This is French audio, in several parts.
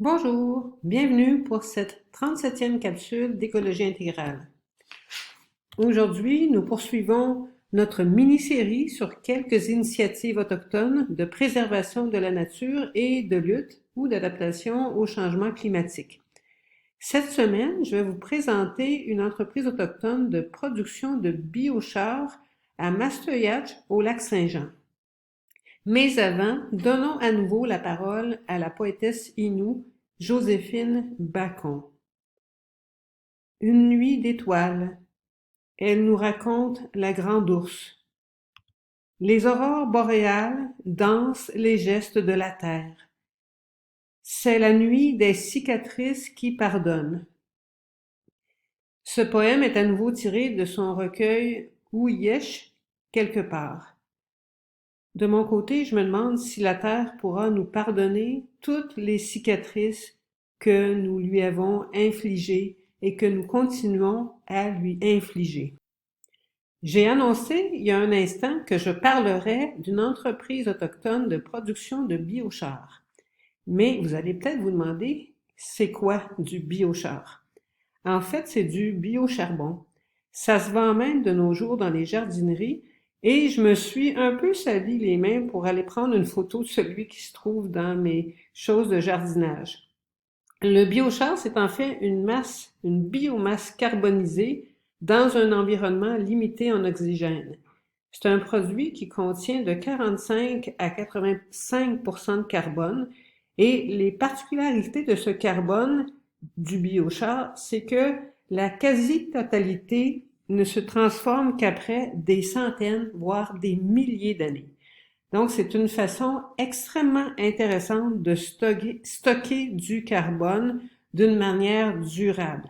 Bonjour, bienvenue pour cette 37e capsule d'écologie intégrale. Aujourd'hui, nous poursuivons notre mini-série sur quelques initiatives autochtones de préservation de la nature et de lutte ou d'adaptation au changement climatique. Cette semaine, je vais vous présenter une entreprise autochtone de production de biochar à Mastoyatch, au lac Saint-Jean. Mais avant, donnons à nouveau la parole à la poétesse Innu, Joséphine Bacon. Une nuit d'étoiles, elle nous raconte la grande ours. Les aurores boréales dansent les gestes de la terre. C'est la nuit des cicatrices qui pardonnent. Ce poème est à nouveau tiré de son recueil Ouyesh, quelque part. De mon côté, je me demande si la terre pourra nous pardonner toutes les cicatrices que nous lui avons infligées et que nous continuons à lui infliger. J'ai annoncé il y a un instant que je parlerai d'une entreprise autochtone de production de biochar. Mais vous allez peut-être vous demander, c'est quoi du biochar? En fait, c'est du biocharbon. Ça se vend même de nos jours dans les jardineries et je me suis un peu sali les mains pour aller prendre une photo de celui qui se trouve dans mes choses de jardinage. Le biochar, c'est en fait une biomasse carbonisée dans un environnement limité en oxygène. C'est un produit qui contient de 45 à 85% de carbone et les particularités de ce carbone du biochar, c'est que la quasi-totalité ne se transforme qu'après des centaines, voire des milliers d'années. Donc, c'est une façon extrêmement intéressante de stocker du carbone d'une manière durable.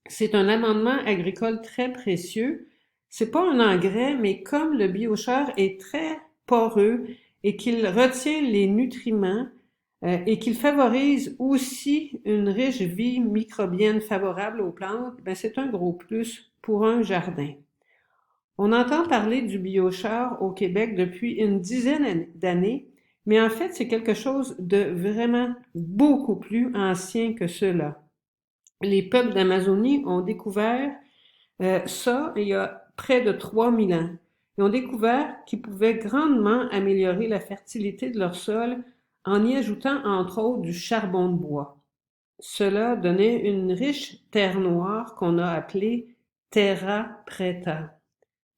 C'est un amendement agricole très précieux. C'est pas un engrais, mais comme le biochar est très poreux et qu'il retient les nutriments et qu'il favorise aussi une riche vie microbienne favorable aux plantes, ben c'est un gros plus pour un jardin. On entend parler du biochar au Québec depuis une dizaine d'années, mais en fait, c'est quelque chose de vraiment beaucoup plus ancien que cela. Les peuples d'Amazonie ont découvert ça il y a près de 3000 ans. Ils ont découvert qu'ils pouvaient grandement améliorer la fertilité de leur sol en y ajoutant entre autres du charbon de bois. Cela donnait une riche terre noire qu'on a appelée terra preta.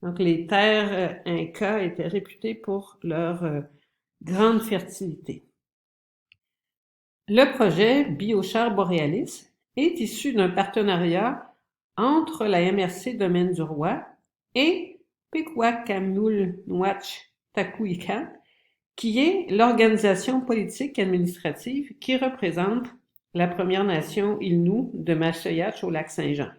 Donc, les terres incas étaient réputées pour leur grande fertilité. Le projet Biochar Borealis est issu d'un partenariat entre la MRC Domaine du Roi et Pequawkamnulnwatch Takuikan, qui est l'organisation politique administrative qui représente la Première Nation Innu de Mastoyatch au lac Saint-Jean.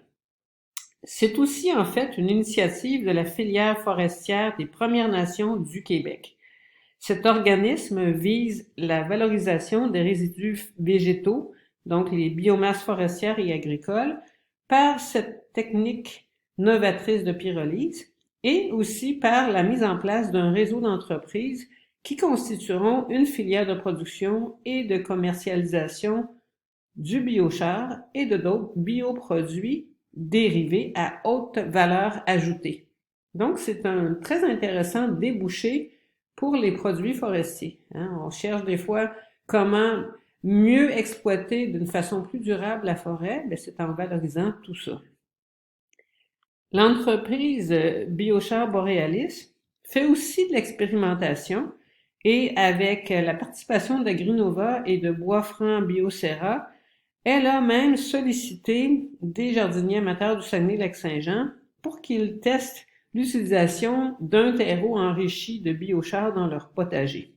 C'est aussi en fait une initiative de la filière forestière des Premières Nations du Québec. Cet organisme vise la valorisation des résidus végétaux, donc les biomasses forestières et agricoles, par cette technique novatrice de pyrolyse et aussi par la mise en place d'un réseau d'entreprises qui constitueront une filière de production et de commercialisation du biochar et de d'autres bioproduits dérivés à haute valeur ajoutée. Donc, c'est un très intéressant débouché pour les produits forestiers. On cherche des fois comment mieux exploiter d'une façon plus durable la forêt, c'est en valorisant tout ça. L'entreprise Biochar Borealis fait aussi de l'expérimentation et avec la participation d'Agrinova et de Bois-Franc Bioserra, elle a même sollicité des jardiniers amateurs du Saguenay-Lac-Saint-Jean pour qu'ils testent l'utilisation d'un terreau enrichi de biochar dans leur potager.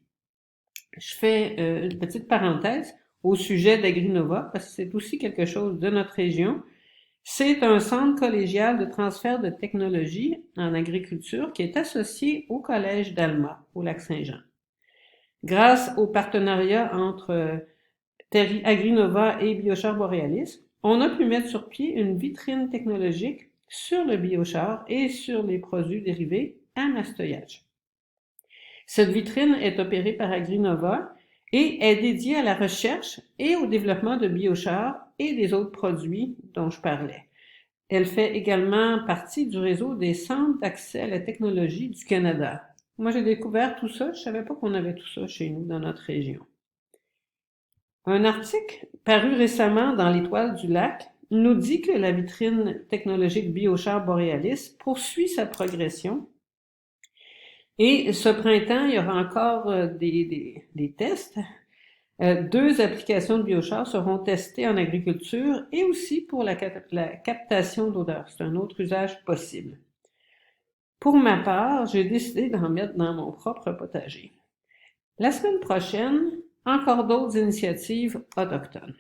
Je fais une petite parenthèse au sujet d'Agrinova parce que c'est aussi quelque chose de notre région. C'est un centre collégial de transfert de technologie en agriculture qui est associé au Collège d'Alma, au Lac-Saint-Jean. Grâce au partenariat entre Agrinova et Biochar Borealis, on a pu mettre sur pied une vitrine technologique sur le biochar et sur les produits dérivés à Mastoyatch. Cette vitrine est opérée par Agrinova et est dédiée à la recherche et au développement de biochar et des autres produits dont je parlais. Elle fait également partie du réseau des centres d'accès à la technologie du Canada. Moi, j'ai découvert tout ça, je savais pas qu'on avait tout ça chez nous dans notre région. Un article paru récemment dans l'Étoile du Lac nous dit que la vitrine technologique Biochar Borealis poursuit sa progression. Et ce printemps, il y aura encore des tests. 2 applications de biochar seront testées en agriculture et aussi pour la captation d'odeur. C'est un autre usage possible. Pour ma part, j'ai décidé d'en mettre dans mon propre potager. La semaine prochaine, encore d'autres initiatives autochtones.